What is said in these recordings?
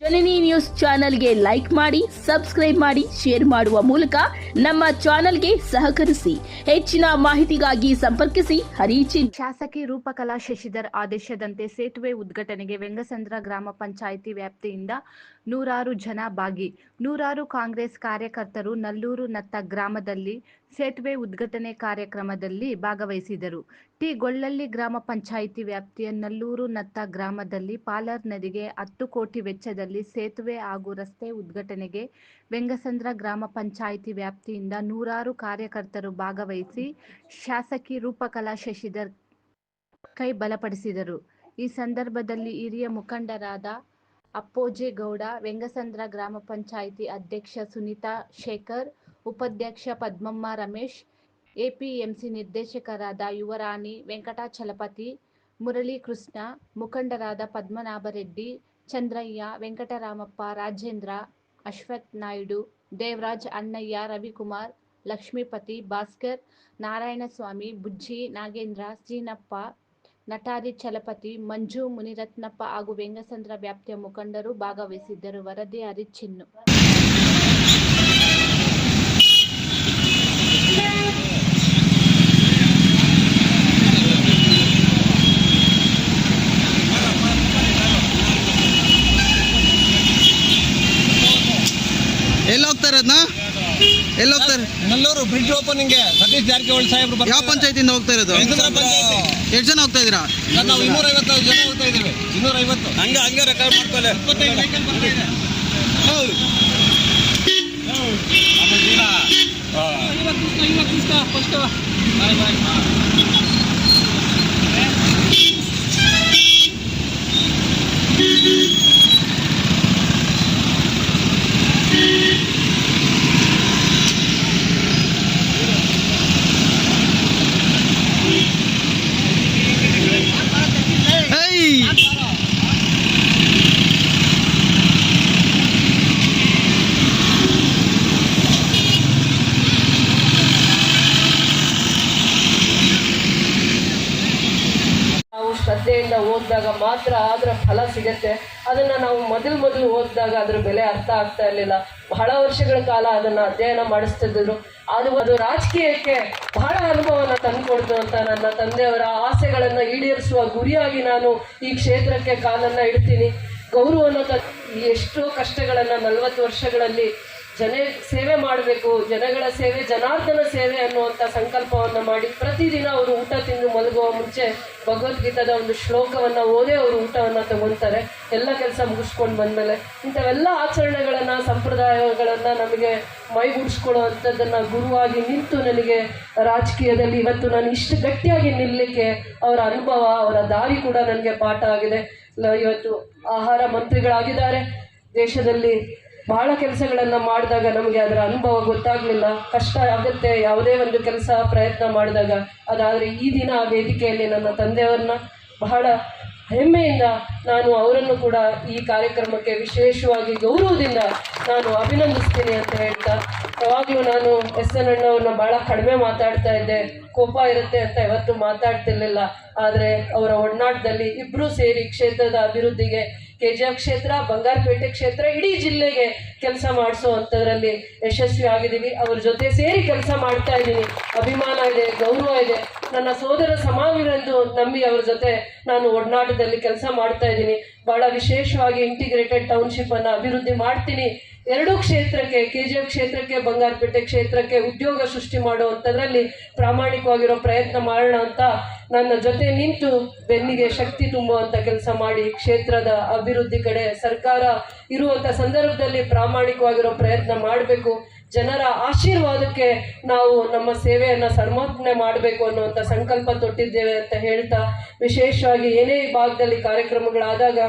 ಜನನಿ news ಚಾನೆಲ್ಗೆ like ಮಾಡಿ, subscribe ಮಾಡಿ, ಶೇರ್ ಮಾಡುವ ಮೂಲಕ ನಮ್ಮ ಚಾನೆಲ್ಗೆ ಸಹಕರಿಸಿ. ಹೆಚ್ಚಿನ ಮಾಹಿತಿಗಾಗಿ ಸಂಪರ್ಕಿಸಿ ಹರಿಚಿನ್. ಶಾಸಕಿ ರೂಪಕಲಾ ಶಶಿಧರ್ ಆದೇಶದಂತೆ ಸೇತುವೆ ಉದ್ಘಾಟನೆಗೆ ವೆಂಗಸಂದ್ರ ಗ್ರಾಮ ಪಂಚಾಯಿತಿ ವ್ಯಾಪ್ತಿಯಿಂದ ನೂರಾರು ಜನ ಭಾಗಿ. ನೂರಾರು ಕಾಂಗ್ರೆಸ್ ಕಾರ್ಯಕರ್ತರು ನಲ್ಲೂರು ನತ್ತ ಗ್ರಾಮದಲ್ಲಿ ಸೇತುವೆ ಉದ್ಘಾಟನೆ ಕಾರ್ಯಕ್ರಮದಲ್ಲಿ ಭಾಗವಹಿಸಿದರು. ಟಿ. ಗೊಳ್ಳಲ್ಲಿ ಗ್ರಾಮ ಪಂಚಾಯಿತಿ ವ್ಯಾಪ್ತಿಯ ನಲ್ಲೂರು ನತ್ತ ಗ್ರಾಮದಲ್ಲಿ ಪಾಲಾರ್ ನದಿಗೆ 10 ಕೋಟಿ ವೆಚ್ಚದಲ್ಲಿ ಸೇತುವೆ ಹಾಗೂ ರಸ್ತೆ ಉದ್ಘಾಟನೆಗೆ ವೆಂಗಸಂದ್ರ ಗ್ರಾಮ ಪಂಚಾಯಿತಿ ವ್ಯಾಪ್ತಿಯಿಂದ ನೂರಾರು ಕಾರ್ಯಕರ್ತರು ಭಾಗವಹಿಸಿ ಶಾಸಕಿ ರೂಪಕಲಾ ಶಶಿಧರ್ ಕೈ ಬಲಪಡಿಸಿದರು. ಈ ಸಂದರ್ಭದಲ್ಲಿ ಹಿರಿಯ ಮುಖಂಡರಾದ ಅಪ್ಪೋಜೇಗೌಡ, ವೆಂಗಸಂದ್ರ ಗ್ರಾಮ ಪಂಚಾಯಿತಿ ಅಧ್ಯಕ್ಷ ಸುನೀತಾ ಶೇಖರ್, ಉಪಾಧ್ಯಕ್ಷ ಪದ್ಮಮ್ಮ ರಮೇಶ್, ಎಪಿಎಂಸಿ ನಿರ್ದೇಶಕರಾದ ಯುವರಾಣಿ, ವೆಂಕಟಾಚಲಪತಿ, ಮುರಳೀಕೃಷ್ಣ, ಮುಖಂಡರಾದ ಪದ್ಮನಾಭರೆಡ್ಡಿ, ಚಂದ್ರಯ್ಯ, ವೆಂಕಟರಾಮಪ್ಪ, ರಾಜೇಂದ್ರ, ಅಶ್ವಥ್ ನಾಯ್ಡು, ದೇವರಾಜ್, ಅಣ್ಣಯ್ಯ, ರವಿಕುಮಾರ್, ಲಕ್ಷ್ಮೀಪತಿ, ಭಾಸ್ಕರ್, ನಾರಾಯಣಸ್ವಾಮಿ, ಬುಜ್ಜಿ, ನಾಗೇಂದ್ರ, ಸೀನಪ್ಪ, ನಟಾರಿ ಚಲಪತಿ, ಮಂಜು, ಮುನಿರತ್ನಪ್ಪ ಹಾಗೂ ವೆಂಗಸಂದ್ರ ವ್ಯಾಪ್ತಿಯ ಮುಖಂಡರು ಭಾಗವಹಿಸಿದ್ದರು. ವರದಿ ಹರಿಚಿನ್ನು. ಎಲ್ಲಿ ಹೋಗ್ತಾ ಇರೋದನ್ನ ಎಲ್ಲಿ ಹೋಗ್ತಾರೆ? ನಲ್ಲೂರು ಬ್ರಿಡ್ಜ್ ಓಪನಿಂಗ್ ಸತೀಶ್ ಜಾರಕಿಹೊಳಿ ಸಾಹೇಬ್ರು ಯಾವ ಪಂಚಾಯತಿಯಿಂದ ಹೋಗ್ತಾ ಇರೋದು? ಎಷ್ಟು ಜನ ಹೋಗ್ತಾ ಇದ್ದೀರಾ? ನಾವು 250 ಜನ ಹೋಗ್ತಾ ಇದ್ದೀವಿ. 250 ಹಂಗೆ ರೆಕಾರ್ಡ್ ಮಾಡ್ಕೊಳ್ಳಿ. 25 ವೆಹಿಕಲ್ ಬರ್ತಾ ಇದೆ. ಹೌದು ಶ್ರದ್ಧೆಯಿಂದ ಓದಿದಾಗ ಮಾತ್ರ ಅದರ ಫಲ ಸಿಗತ್ತೆ. ಅದನ್ನ ನಾವು ಮೊದಲು ಓದಿದಾಗ ಅದ್ರ ಬೆಲೆ ಅರ್ಥ ಆಗ್ತಾ ಇರಲಿಲ್ಲ. ಬಹಳ ವರ್ಷಗಳ ಕಾಲ ಅದನ್ನ ಅಧ್ಯಯನ ಮಾಡಿಸ್ತಿದ್ರು. ಅದು ರಾಜಕೀಯಕ್ಕೆ ಬಹಳ ಅನುಭವನ ತಂದುಕೊಡ್ತು ಅಂತ ನನ್ನ ತಂದೆಯವರ ಆಸೆಗಳನ್ನ ಈಡೇರಿಸುವ ಗುರಿಯಾಗಿ ನಾನು ಈ ಕ್ಷೇತ್ರಕ್ಕೆ ಕಾಲನ್ನ ಇಡ್ತೀನಿ. ಗೌರವನ ಎಷ್ಟೋ ಕಷ್ಟಗಳನ್ನ 40 ವರ್ಷಗಳಲ್ಲಿ ಸೇವೆ ಮಾಡಬೇಕು, ಜನಗಳ ಸೇವೆ, ಜನಾರ್ದನ ಸೇವೆ ಅನ್ನುವಂಥ ಸಂಕಲ್ಪವನ್ನು ಮಾಡಿ ಪ್ರತಿದಿನ ಅವರು ಊಟ ತಿಂದು ಮಲಗುವ ಮುಂಚೆ ಭಗವದ್ಗೀತಾದ ಒಂದು ಶ್ಲೋಕವನ್ನು ಓದೇ ಅವರು ಊಟವನ್ನು ತಗೊಳ್ತಾರೆ. ಎಲ್ಲ ಕೆಲಸ ಮುಗಿಸ್ಕೊಂಡು ಬಂದಮೇಲೆ ಇಂಥವೆಲ್ಲ ಆಚರಣೆಗಳನ್ನು, ಸಂಪ್ರದಾಯಗಳನ್ನು ನಮಗೆ ಮೈಗೂಡಿಸ್ಕೊಳ್ಳುವಂಥದ್ದನ್ನು ಗುರುವಾಗಿ ನಿಂತು ನನಗೆ ರಾಜಕೀಯದಲ್ಲಿ ಇವತ್ತು ನಾನು ಇಷ್ಟು ಗಟ್ಟಿಯಾಗಿ ನಿಲ್ಲಲಿಕ್ಕೆ ಅವರ ಅನುಭವ, ಅವರ ದಾರಿ ಕೂಡ ನನಗೆ ಪಾಠ ಆಗಿದೆ. ಇವತ್ತು ಆಹಾರ ಮಂತ್ರಿಗಳಾಗಿದ್ದಾರೆ. ದೇಶದಲ್ಲಿ ಬಹಳ ಕೆಲಸಗಳನ್ನು ಮಾಡಿದಾಗ ನಮಗೆ ಅದರ ಅನುಭವ ಗೊತ್ತಾಗಲಿಲ್ಲ. ಕಷ್ಟ ಆಗುತ್ತೆ ಯಾವುದೇ ಒಂದು ಕೆಲಸ ಪ್ರಯತ್ನ ಮಾಡಿದಾಗ. ಅದಾದರೆ ಈ ದಿನ ಆ ವೇದಿಕೆಯಲ್ಲಿ ನನ್ನ ತಂದೆಯವ್ರನ್ನ ಬಹಳ ಹೆಮ್ಮೆಯಿಂದ ನಾನು ಅವರನ್ನು ಕೂಡ ಈ ಕಾರ್ಯಕ್ರಮಕ್ಕೆ ವಿಶೇಷವಾಗಿ ಗೌರವದಿಂದ ನಾನು ಅಭಿನಂದಿಸ್ತೀನಿ ಅಂತ ಹೇಳ್ತಾ, ಯಾವಾಗಲೂ ನಾನು ಎನ್ ಅಣ್ಣವ್ರನ್ನ ಭಾಳ ಕಡಿಮೆ ಮಾತಾಡ್ತಾ ಇದ್ದೆ, ಕೋಪ ಇರುತ್ತೆ ಅಂತ ಯಾವತ್ತೂ ಮಾತಾಡ್ತಿರ್ಲಿಲ್ಲ. ಆದರೆ ಅವರ ಒಡನಾಟದಲ್ಲಿ ಇಬ್ಬರೂ ಸೇರಿ ಕ್ಷೇತ್ರದ ಅಭಿವೃದ್ಧಿಗೆ, KGF ಕ್ಷೇತ್ರ, ಬಂಗಾರಪೇಟೆ ಕ್ಷೇತ್ರ, ಇಡೀ ಜಿಲ್ಲೆಗೆ ಕೆಲಸ ಮಾಡಿಸೋ ಅಂಥದ್ರಲ್ಲಿ ಯಶಸ್ವಿ ಆಗಿದ್ದೀವಿ. ಅವ್ರ ಜೊತೆ ಸೇರಿ ಕೆಲಸ ಮಾಡ್ತಾ ಇದ್ದೀನಿ. ಅಭಿಮಾನ ಇದೆ, ಗೌರವ ಇದೆ. ನನ್ನ ಸೋದರ ಸಮಾನರೆಂದು ನಂಬಿ ಅವ್ರ ಜೊತೆ ನಾನು ಒಡನಾಟದಲ್ಲಿ ಕೆಲಸ ಮಾಡ್ತಾ ಇದ್ದೀನಿ. ಭಾಳ ವಿಶೇಷವಾಗಿ ಇಂಟಿಗ್ರೇಟೆಡ್ ಟೌನ್ಶಿಪ್ಪನ್ನು ಅಭಿವೃದ್ಧಿ ಮಾಡ್ತೀನಿ. 2 ಕ್ಷೇತ್ರಕ್ಕೆ, KGF ಕ್ಷೇತ್ರಕ್ಕೆ, ಬಂಗಾರಪೇಟೆ ಕ್ಷೇತ್ರಕ್ಕೆ ಉದ್ಯೋಗ ಸೃಷ್ಟಿ ಮಾಡುವಂಥದ್ರಲ್ಲಿ ಪ್ರಾಮಾಣಿಕವಾಗಿರೋ ಪ್ರಯತ್ನ ಮಾಡೋಣ ಅಂತ ನನ್ನ ಜೊತೆ ನಿಂತು ಬೆನ್ನಿಗೆ ಶಕ್ತಿ ತುಂಬುವಂಥ ಕೆಲಸ ಮಾಡಿ ಕ್ಷೇತ್ರದ ಅಭಿವೃದ್ಧಿ ಕಡೆ ಸರ್ಕಾರ ಇರುವಂಥ ಸಂದರ್ಭದಲ್ಲಿ ಪ್ರಾಮಾಣಿಕವಾಗಿರೋ ಪ್ರಯತ್ನ ಮಾಡಬೇಕು. ಜನರ ಆಶೀರ್ವಾದಕ್ಕೆ ನಾವು ನಮ್ಮ ಸೇವೆಯನ್ನು ಸಮರ್ಪಣೆ ಮಾಡಬೇಕು ಅನ್ನುವಂಥ ಸಂಕಲ್ಪ ತೊಟ್ಟಿದ್ದೇವೆ ಅಂತ ಹೇಳ್ತಾ, ವಿಶೇಷವಾಗಿ ಏನೇ ಈ ಭಾಗದಲ್ಲಿ ಕಾರ್ಯಕ್ರಮಗಳಾದಾಗ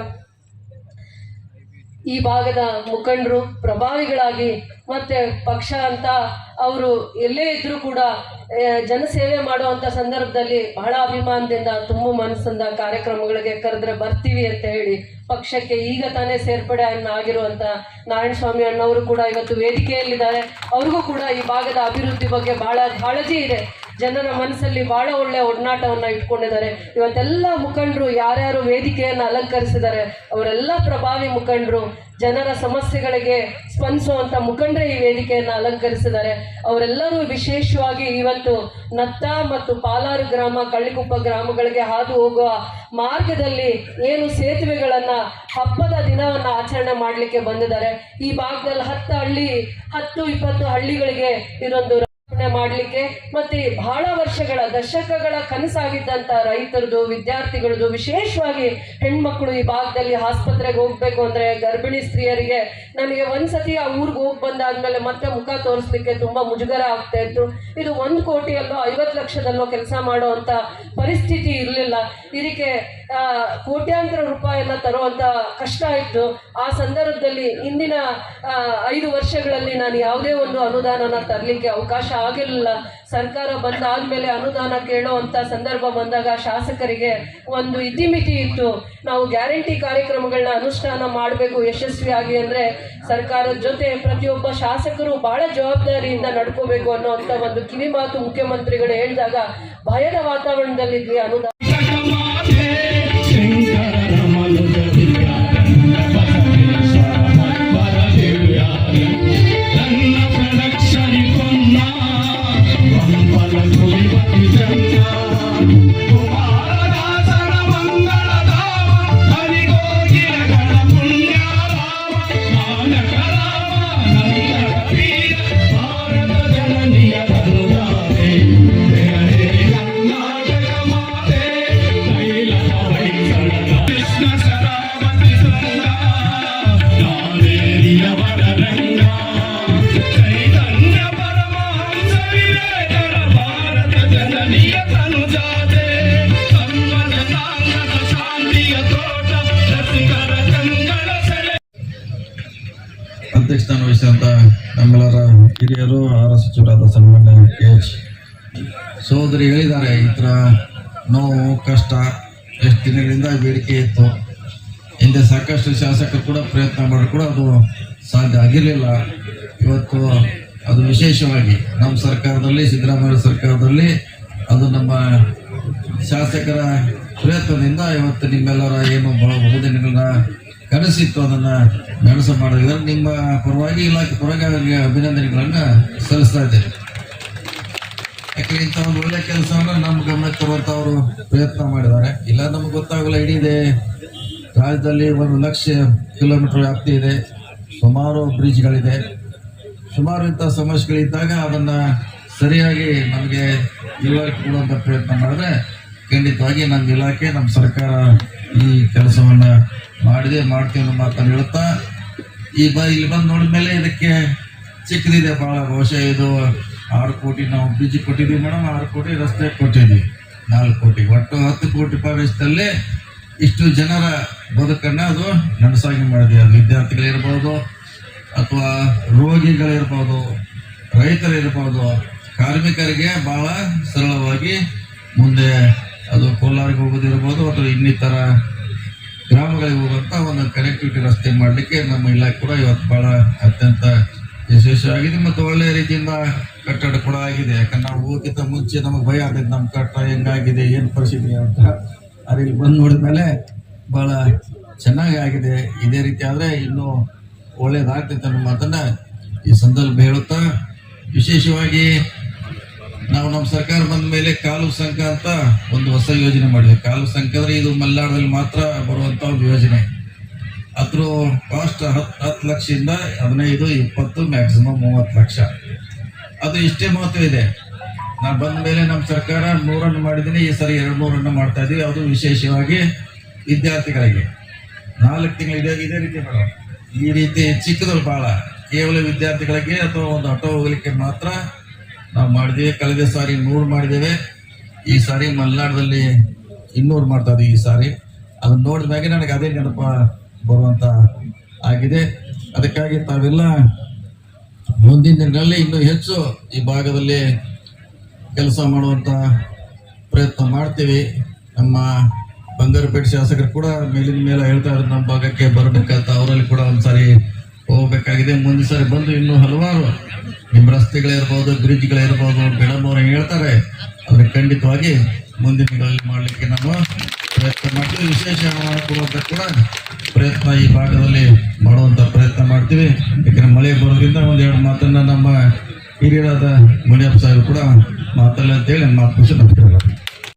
ಈ ಭಾಗದ ಮುಖಂಡರು ಪ್ರಭಾವಿಗಳಾಗಿ ಮತ್ತೆ ಪಕ್ಷ ಅಂತ ಅವರು ಎಲ್ಲೇ ಇದ್ರೂ ಕೂಡ ಜನಸೇವೆ ಮಾಡುವಂಥ ಸಂದರ್ಭದಲ್ಲಿ ಬಹಳ ಅಭಿಮಾನದಿಂದ, ತುಂಬ ಮನಸ್ಸಿಂದ ಕಾರ್ಯಕ್ರಮಗಳಿಗೆ ಕರೆದ್ರೆ ಬರ್ತೀವಿ ಅಂತ ಹೇಳಿ ಪಕ್ಷಕ್ಕೆ ಈಗ ತಾನೇ ಸೇರ್ಪಡೆ ಆಗಿರುವಂಥ ನಾರಾಯಣಸ್ವಾಮಿ ಅಣ್ಣವರು ಕೂಡ ಇವತ್ತು ವೇದಿಕೆಯಲ್ಲಿದ್ದಾರೆ. ಅವ್ರಿಗೂ ಕೂಡ ಈ ಭಾಗದ ಅಭಿವೃದ್ಧಿ ಬಗ್ಗೆ ಬಹಳ ಕಾಳಜಿ ಇದೆ. ಜನರ ಮನಸ್ಸಲ್ಲಿ ಬಹಳ ಒಳ್ಳೆಯ ಒಡನಾಟವನ್ನು ಇಟ್ಕೊಂಡಿದ್ದಾರೆ. ಇವತ್ತೆಲ್ಲ ಮುಖಂಡರು ಯಾರ್ಯಾರು ವೇದಿಕೆಯನ್ನು ಅಲಂಕರಿಸಿದ್ದಾರೆ ಅವರೆಲ್ಲ ಪ್ರಭಾವಿ ಮುಖಂಡರು, ಜನರ ಸಮಸ್ಯೆಗಳಿಗೆ ಸ್ಪಂದಿಸುವಂಥ ಮುಖಂಡರೇ ಈ ವೇದಿಕೆಯನ್ನು ಅಲಂಕರಿಸಿದ್ದಾರೆ. ಅವರೆಲ್ಲರೂ ವಿಶೇಷವಾಗಿ ಇವತ್ತು ನತ್ತ ಮತ್ತು ಪಾಲಾರು ಗ್ರಾಮ, ಕಳ್ಳಿಗುಪ್ಪ ಗ್ರಾಮಗಳಿಗೆ ಹಾದು ಹೋಗುವ ಮಾರ್ಗದಲ್ಲಿ ಏನು ಸೇತುವೆಗಳನ್ನು ಹಬ್ಬದ ದಿನವನ್ನು ಆಚರಣೆ ಮಾಡಲಿಕ್ಕೆ ಬಂದಿದ್ದಾರೆ. ಈ ಭಾಗದಲ್ಲಿ 10-20 ಹಳ್ಳಿಗಳಿಗೆ ಇದೊಂದು ಮಾಡಲಿಕ್ಕೆ ಮತ್ತೆ ಬಹಳ ವರ್ಷಗಳ ದಶಕಗಳ ಕನಸಾಗಿದ್ದಂತ ರೈತರದು, ವಿದ್ಯಾರ್ಥಿಗಳದು, ವಿಶೇಷವಾಗಿ ಹೆಣ್ಮಕ್ಳು ಈ ಭಾಗದಲ್ಲಿ ಆಸ್ಪತ್ರೆಗೆ ಹೋಗ್ಬೇಕು ಅಂದ್ರೆ ಗರ್ಭಿಣಿ ಸ್ತ್ರೀಯರಿಗೆ ನನಗೆ ಒಂದ್ಸತಿ ಆ ಊರಿಗೆ ಹೋಗಿ ಬಂದಾದ್ಮೇಲೆ ಮತ್ತೆ ಮುಖ ತೋರಿಸ್ಲಿಕ್ಕೆ ತುಂಬಾ ಮುಜುಗರ ಆಗ್ತಾ ಇತ್ತು. ಇದು 1 ಕೋಟಿಯಲ್ಲೋ 50 ಲಕ್ಷದಲ್ಲೋ ಕೆಲಸ ಮಾಡುವಂತ ಪರಿಸ್ಥಿತಿ ಇರಲಿಲ್ಲ. ಇದಕ್ಕೆ ಕೋಟ್ಯಾಂತರ ರೂಪಾಯಿಯನ್ನ ತರುವಂತ ಕಷ್ಟ ಇತ್ತು. ಆ ಸಂದರ್ಭದಲ್ಲಿ ಇಂದಿನ 5 ವರ್ಷಗಳಲ್ಲಿ ನಾನು ಯಾವುದೇ ಒಂದು ಅನುದಾನನ ತರಲಿಕ್ಕೆ ಅವಕಾಶ ಆಗಿರಲಿಲ್ಲ. ಸರ್ಕಾರ ಬಂದಾದ್ಮೇಲೆ ಅನುದಾನ ಕೇಳುವಂತ ಸಂದರ್ಭ ಬಂದಾಗ ಶಾಸಕರಿಗೆ ಒಂದು ಇತಿಮಿತಿ ಇತ್ತು. ನಾವು ಗ್ಯಾರಂಟಿ ಕಾರ್ಯಕ್ರಮಗಳನ್ನ ಅನುಷ್ಠಾನ ಮಾಡಬೇಕು ಯಶಸ್ವಿಯಾಗಿ ಅಂದ್ರೆ ಸರ್ಕಾರದ ಜೊತೆ ಪ್ರತಿಯೊಬ್ಬ ಶಾಸಕರು ಬಹಳ ಜವಾಬ್ದಾರಿಯಿಂದ ನಡ್ಕೋಬೇಕು ಅನ್ನೋಂಥ ಒಂದು ಕಿವಿ ಮಾತು ಮುಖ್ಯಮಂತ್ರಿಗಳು ಹೇಳಿದಾಗ ಭಯದ ವಾತಾವರಣದಲ್ಲಿದ್ವಿ. ಅನುದಾನ ಅಧ್ಯಕ್ಷತಾನ ವಹಿಸಿದಂಥ ನಮ್ಮೆಲ್ಲರ ಹಿರಿಯರು, ಆಹಾರ ಸಚಿವರಾದ ಸನ್ಮಾನ್ಯ KH ಸೋದರಿ ಹೇಳಿದ್ದಾರೆ. ಈ ಥರ ನೋವು ಕಷ್ಟ ಎಷ್ಟು ದಿನಗಳಿಂದ ಬೇಡಿಕೆ ಇತ್ತು. ಹಿಂದೆ ಸಾಕಷ್ಟು ಶಾಸಕರು ಕೂಡ ಪ್ರಯತ್ನ ಮಾಡಿ ಕೂಡ ಅದು ಸಾಧ್ಯ ಆಗಿರಲಿಲ್ಲ. ಇವತ್ತು ಅದು ವಿಶೇಷವಾಗಿ ನಮ್ಮ ಸರ್ಕಾರದಲ್ಲಿ, ಸಿದ್ದರಾಮಯ್ಯ ಸರ್ಕಾರದಲ್ಲಿ ಅದು ನಮ್ಮ ಶಾಸಕರ ಪ್ರಯತ್ನದಿಂದ ಇವತ್ತು ನಿಮ್ಮೆಲ್ಲರ ಏನು ಬಹುದಿನಗಳನ್ನ ಕನಸಿತ್ತು ಅದನ್ನು ನನಸು ಮಾಡಿದ್ರೆ ನಿಮ್ಮ ಪರವಾಗಿ ಇಲಾಖೆ ಪರವಾಗಿ ಅವರಿಗೆ ಅಭಿನಂದನೆಗಳನ್ನು ಸಲ್ಲಿಸ್ತಾ ಇದ್ದೇನೆ. ಯಾಕಂದ್ರೆ ಇಂಥ ಒಂದು ಒಳ್ಳೆ ಕೆಲಸವನ್ನು ನಮ್ಮ ಗಮನಕ್ಕೆ ತರುವಂತ ಅವರು ಪ್ರಯತ್ನ ಮಾಡಿದ್ದಾರೆ. ಇಲ್ಲ ನಮ್ಗೆ ಗೊತ್ತಾಗಲ್ಲ, ಇಡೀ ರಾಜ್ಯದಲ್ಲಿ 1 ಲಕ್ಷ ಕಿಲೋಮೀಟರ್ ವ್ಯಾಪ್ತಿ ಇದೆ, ಸುಮಾರು ಬ್ರಿಡ್ಜ್ಗಳಿದೆ. ಸುಮಾರು ಇಂಥ ಸಮಸ್ಯೆಗಳಿದ್ದಾಗ ಅದನ್ನ ಸರಿಯಾಗಿ ನಮಗೆ ಇಲಾಖೆ ಕೊಡುವಂಥ ಪ್ರಯತ್ನ ಮಾಡಿದ್ರೆ ಖಂಡಿತವಾಗಿ ನಮ್ಮ ಇಲಾಖೆ, ನಮ್ಮ ಸರ್ಕಾರ ಈ ಕೆಲಸವನ್ನ ಮಾಡ್ತೀವಿ ಅನ್ನೋ ಮಾತನ್ನು ಹೇಳುತ್ತಾ ಇಲ್ಲಿ ಬಂದು ನೋಡಿದ ಮೇಲೆ ಇದಕ್ಕೆ ಚಿಕ್ಕದಿದೆ ಭಾಳ. ಬಹುಶಃ ಇದು 6 ಕೋಟಿ ನಾವು ಬ್ರಿಡ್ಜ್ ಕೊಟ್ಟಿದ್ದೀವಿ ಮೇಡಮ್, 6 ಕೋಟಿ ರಸ್ತೆ ಕೊಟ್ಟಿದ್ದೀವಿ, 4 ಕೋಟಿ, ಒಟ್ಟು 10 ಕೋಟಿ ರೂಪಾಯಿ ವೆಚ್ಚದಲ್ಲಿ ಇಷ್ಟು ಜನರ ಬದುಕನ್ನು ಅದು ನನಸಾಗಿ ಮಾಡಿದೆ. ಅದು ವಿದ್ಯಾರ್ಥಿಗಳಿರ್ಬೋದು, ಅಥವಾ ರೋಗಿಗಳಿರ್ಬೋದು, ರೈತರಿರ್ಬೋದು, ಕಾರ್ಮಿಕರಿಗೆ ಬಹಳ ಸರಳವಾಗಿ ಮುಂದೆ ಅದು ಕೋಲಾರಿಗೆ ಹೋಗೋದಿರ್ಬೋದು ಅಥವಾ ಇನ್ನಿತರ ಗ್ರಾಮಗಳಿಗೆ ಹೋಗುವಂಥ ಒಂದು ಕನೆಕ್ಟಿವಿಟಿ ರಸ್ತೆ ಮಾಡಲಿಕ್ಕೆ ನಮ್ಮ ಇಲಾಖೆ ಕೂಡ ಇವತ್ತು ಬಹಳ ಅತ್ಯಂತ ಯಶಸ್ವಿಯಾಗಿದೆ ಮತ್ತು ಒಳ್ಳೆಯ ರೀತಿಯಿಂದ ಕಟ್ಟಡ ಕೂಡ ಆಗಿದೆ. ಯಾಕಂದ್ರೆ ನಾವು ಹೋಗಿದ್ದ ಮುಂಚೆ ನಮಗೆ ಭಯ ಆಗ್ತದೆ, ನಮ್ಮ ಕಟ್ಟಡ ಹೆಂಗಾಗಿದೆ, ಏನು ಪರಿಸ್ಥಿತಿ ಅಂತ. ಆದರೆ ಇಲ್ಲಿ ಬಂದು ನೋಡಿದ ಮೇಲೆ ಬಹಳ ಚೆನ್ನಾಗಿ ಆಗಿದೆ. ಇದೇ ರೀತಿ ಆದರೆ ಇನ್ನೂ ಒಳ್ಳೇದಾಗ್ತೈತೆ ಅನ್ನೋ ಮಾತನ್ನ ಈ ಸಂದರ್ಭ ಹೇಳುತ್ತಾ, ವಿಶೇಷವಾಗಿ ನಾವು ನಮ್ಮ ಸರ್ಕಾರ ಬಂದ ಮೇಲೆ ಕಾಲು ಸಂಘ ಅಂತ ಒಂದು ಹೊಸ ಯೋಜನೆ ಮಾಡಿದ್ವಿ. ಕಾಲು ಸಂಘ ಅಂದ್ರೆ ಇದು ಮಲೆನಾಡಲ್ಲಿ ಮಾತ್ರ ಬರುವಂತ ಒಂದು ಯೋಜನೆ. ಅದ್ರ ಕಾಸ್ಟ್ 10 ಲಕ್ಷದಿಂದ 15, 20, ಮ್ಯಾಕ್ಸಿಮಮ್ 30 ಲಕ್ಷ. ಅದು ಇಷ್ಟೇ ಮಹತ್ವ ಇದೆ. ನಾನು ಬಂದ ಮೇಲೆ ನಮ್ಮ ಸರ್ಕಾರ 100 ರನ್ ಮಾಡಿದ್ದೀನಿ, ಈ ಸರಿ 200 ರನ್ ಮಾಡ್ತಾ ಇದೀವಿ. ಅದು ವಿಶೇಷವಾಗಿ ವಿದ್ಯಾರ್ಥಿಗಳಿಗೆ 4 ತಿಂಗಳು ಇದೇ ರೀತಿ ಮಾಡೋಣ. ಈ ರೀತಿ ಚಿಕ್ಕದ್ರು ಬಹಳ ಕೇವಲ ವಿದ್ಯಾರ್ಥಿಗಳಿಗೆ ಅಥವಾ ಒಂದು ಆಟೋ ಹೋಗ್ಲಿಕ್ಕೆ ಮಾತ್ರ ನಾವು ಮಾಡಿದ್ದೇವೆ. ಕಳೆದ ಸಾರಿ 100 ಮಾಡಿದ್ದೇವೆ, ಈ ಸಾರಿ ಮಲೆನಾಡದಲ್ಲಿ 200 ಮಾಡ್ತಾ ಇದ್ದೀವಿ. ಈ ಸಾರಿ ಅದನ್ನ ನೋಡಿದ ಮ್ಯಾಗೆ ನನಗೆ ಅದೇ ನೆನಪ ಬರುವಂತ ಆಗಿದೆ. ಅದಕ್ಕಾಗಿ ತಾವೆಲ್ಲ ಮುಂದಿನ ದಿನಗಳಲ್ಲಿ ಇನ್ನೂ ಹೆಚ್ಚು ಈ ಭಾಗದಲ್ಲಿ ಕೆಲಸ ಮಾಡುವಂತ ಪ್ರಯತ್ನ ಮಾಡ್ತೀವಿ. ನಮ್ಮ ಬಂಗಾರಪೇಟೆ ಶಾಸಕರು ಕೂಡ ಮೇಲಿನ ಮೇಲೆ ಹೇಳ್ತಾ ಇದ್ರು ನಮ್ಮ ಭಾಗಕ್ಕೆ ಬರಬೇಕಂತ. ಅವರಲ್ಲಿ ಕೂಡ ಒಂದ್ಸಾರಿ ಹೋಗ್ಬೇಕಾಗಿದೆ. ಮುಂದಿನ ಸಾರಿ ಬಂದು ಇನ್ನೂ ಹಲವಾರು ನಿಮ್ಮ ರಸ್ತೆಗಳಿರ್ಬೋದು, ಬ್ರಿಡ್ಜ್ಗಳಿರ್ಬೋದು, ಮೇಡಮ್ ಅವರು ಹೇಳ್ತಾರೆ, ಅದಕ್ಕೆ ಖಂಡಿತವಾಗಿ ಮುಂದಿನ ದಿನಗಳಲ್ಲಿ ಮಾಡಲಿಕ್ಕೆ ನಾವು ಪ್ರಯತ್ನ ಮಾಡ್ತೀವಿ. ವಿಶೇಷ ಕೊಡುವಂಥ ಕೂಡ ಪ್ರಯತ್ನ ಈ ಭಾಗದಲ್ಲಿ ಮಾಡುವಂಥ ಪ್ರಯತ್ನ ಮಾಡ್ತೀವಿ. ಯಾಕಂದರೆ ಮಳೆ ಬರೋದ್ರಿಂದ ಒಂದೆರಡು ಮಾತನ್ನು ನಮ್ಮ ಹಿರಿಯರಾದ ಮುನಿಯಪ್ಪ ಸಾಹೇಬರು ಕೂಡ ಮಾತಲ್ಲ ಅಂತೇಳಿ ಮಾತು ಖುಷಿ ನಮಸ್ಕಾರ.